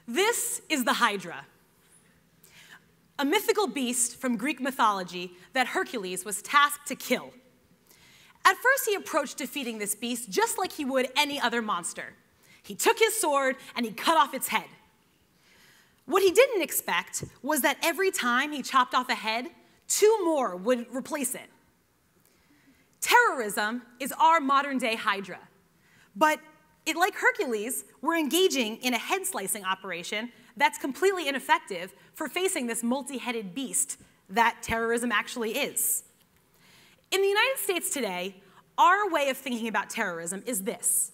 This is the Hydra, a mythical beast from Greek mythology that Hercules was tasked to kill. At first, he approached defeating this beast just like he would any other monster. He took his sword and he cut off its head. What he didn't expect was that every time he chopped off a head, 2 more would replace it. Terrorism is our modern-day Hydra, but like Hercules, we're engaging in a head-slicing operation that's completely ineffective for facing this multi-headed beast that terrorism actually is. In the United States today, our way of thinking about terrorism is this.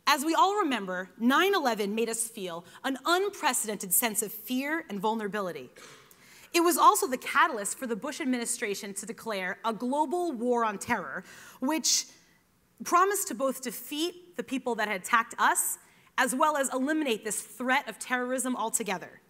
As we all remember, 9/11 made us feel an unprecedented sense of fear and vulnerability. It was also the catalyst for the Bush administration to declare a global war on terror, which promised to both defeat the people that had attacked us, as well as eliminate this threat of terrorism altogether.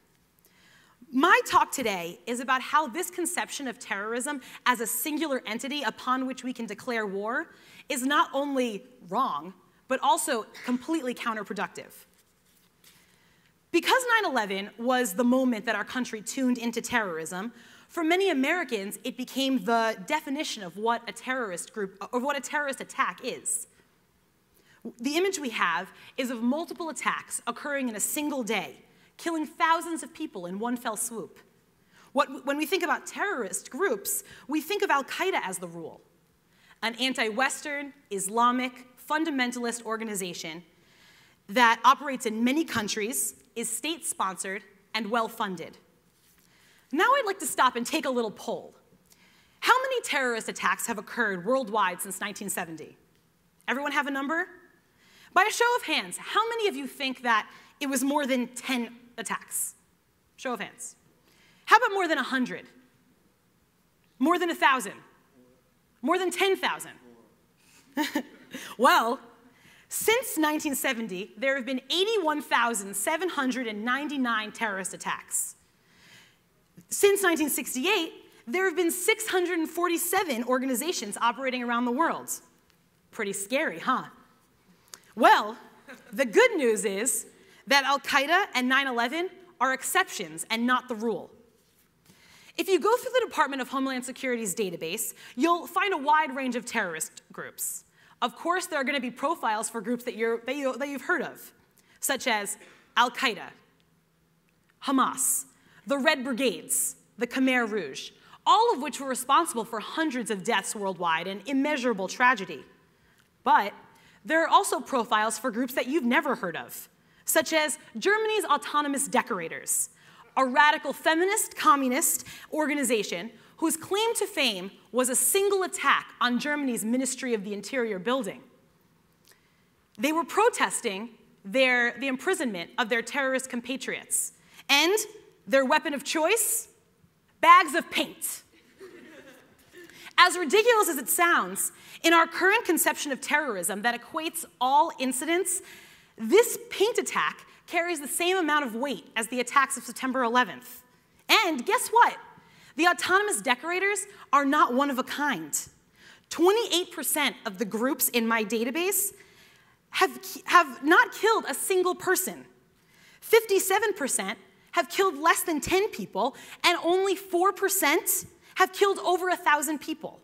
My talk today is about how this conception of terrorism as a singular entity upon which we can declare war is not only wrong, but also completely counterproductive. Because 9/11 was the moment that our country tuned into terrorism, for many Americans, it became the definition of what a terrorist group, or what a terrorist attack is. The image we have is of multiple attacks occurring in a single day, killing thousands of people in one fell swoop. When we think about terrorist groups, we think of Al-Qaeda as the rule, an anti-Western, Islamic, fundamentalist organization that operates in many countries, is state-sponsored, and well-funded. Now I'd like to stop and take a little poll. How many terrorist attacks have occurred worldwide since 1970? Everyone have a number? By a show of hands, how many of you think that it was more than 10 attacks? Show of hands. How about more than 100? More than 1,000? More than 10,000? Well, since 1970, there have been 81,799 terrorist attacks. Since 1968, there have been 647 organizations operating around the world. Pretty scary, huh? Well, the good news is that Al-Qaeda and 9/11 are exceptions and not the rule. If you go through the Department of Homeland Security's database, you'll find a wide range of terrorist groups. Of course, there are going to be profiles for groups that you've heard of, such as Al-Qaeda, Hamas, the Red Brigades, the Khmer Rouge, all of which were responsible for hundreds of deaths worldwide and immeasurable tragedy. But there are also profiles for groups that you've never heard of, such as Germany's Autonomous Decorators, a radical feminist communist organization whose claim to fame was a single attack on Germany's Ministry of the Interior building. They were protesting the imprisonment of their terrorist compatriots, and their weapon of choice? Bags of paint. As ridiculous as it sounds, in our current conception of terrorism that equates all incidents, this paint attack carries the same amount of weight as the attacks of September 11th. And guess what? The autonomous decorators are not one of a kind. 28% of the groups in my database have not killed a single person. 57% have killed less than 10 people, and only 4% have killed over 1,000 people.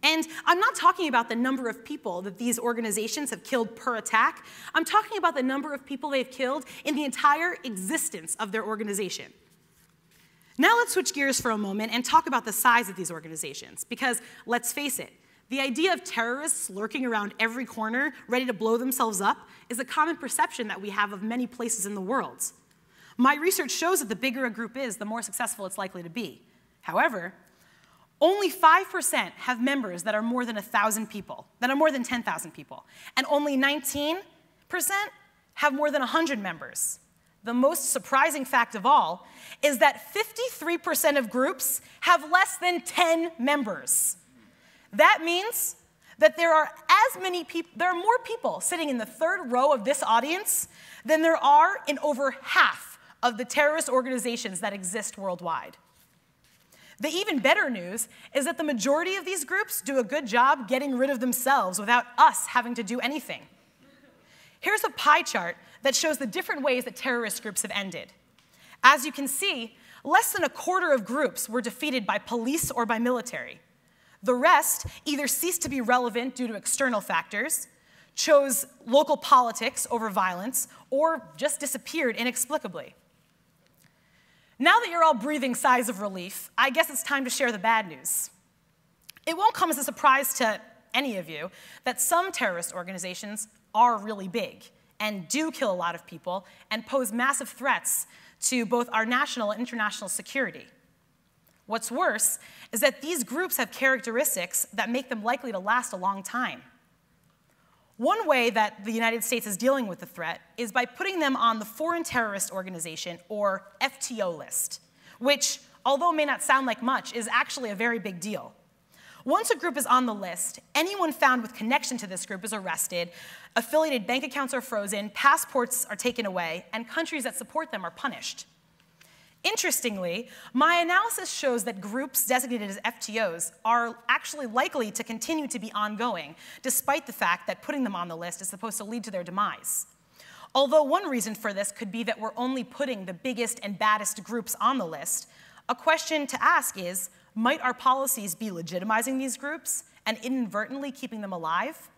And I'm not talking about the number of people that these organizations have killed per attack. I'm talking about the number of people they've killed in the entire existence of their organization. Now let's switch gears for a moment and talk about the size of these organizations, because let's face it, the idea of terrorists lurking around every corner, ready to blow themselves up, is a common perception that we have of many places in the world. My research shows that the bigger a group is, the more successful it's likely to be. However, only 5% have members that are more than 1,000 people, that are more than 10,000 people, and only 19% have more than 100 members. The most surprising fact of all is that 53% of groups have less than 10 members. That means that there are more people sitting in the third row of this audience than there are in over half of the terrorist organizations that exist worldwide. The even better news is that the majority of these groups do a good job getting rid of themselves without us having to do anything. Here's a pie chart that shows the different ways that terrorist groups have ended. As you can see, less than a quarter of groups were defeated by police or by military. The rest either ceased to be relevant due to external factors, chose local politics over violence, or just disappeared inexplicably. Now that you're all breathing sighs of relief, I guess it's time to share the bad news. It won't come as a surprise to any of you that some terrorist organizations are really big and do kill a lot of people and pose massive threats to both our national and international security. What's worse is that these groups have characteristics that make them likely to last a long time. One way that the United States is dealing with the threat is by putting them on the Foreign Terrorist Organization, or FTO list, which, although may not sound like much, is actually a very big deal. Once a group is on the list, anyone found with connection to this group is arrested, affiliated bank accounts are frozen, passports are taken away, and countries that support them are punished. Interestingly, my analysis shows that groups designated as FTOs are actually likely to continue to be ongoing, despite the fact that putting them on the list is supposed to lead to their demise. Although one reason for this could be that we're only putting the biggest and baddest groups on the list, a question to ask is, might our policies be legitimizing these groups and inadvertently keeping them alive?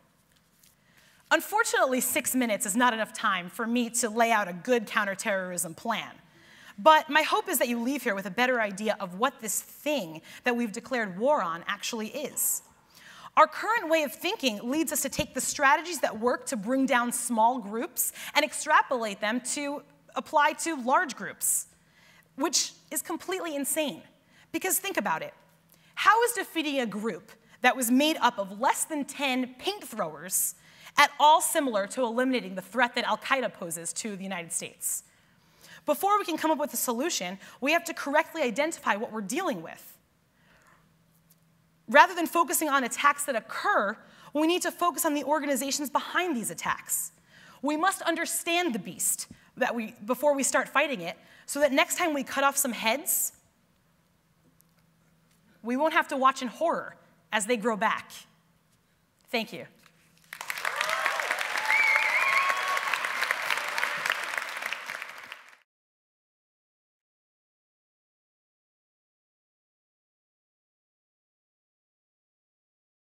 Unfortunately, 6 minutes is not enough time for me to lay out a good counterterrorism plan. But my hope is that you leave here with a better idea of what this thing that we've declared war on actually is. Our current way of thinking leads us to take the strategies that work to bring down small groups and extrapolate them to apply to large groups, which is completely insane. Because think about it. How is defeating a group that was made up of less than 10 paint throwers at all similar to eliminating the threat that Al-Qaeda poses to the United States? Before we can come up with a solution, we have to correctly identify what we're dealing with. Rather than focusing on attacks that occur, we need to focus on the organizations behind these attacks. We must understand the beast before we start fighting it, so that next time we cut off some heads, we won't have to watch in horror as they grow back. Thank you.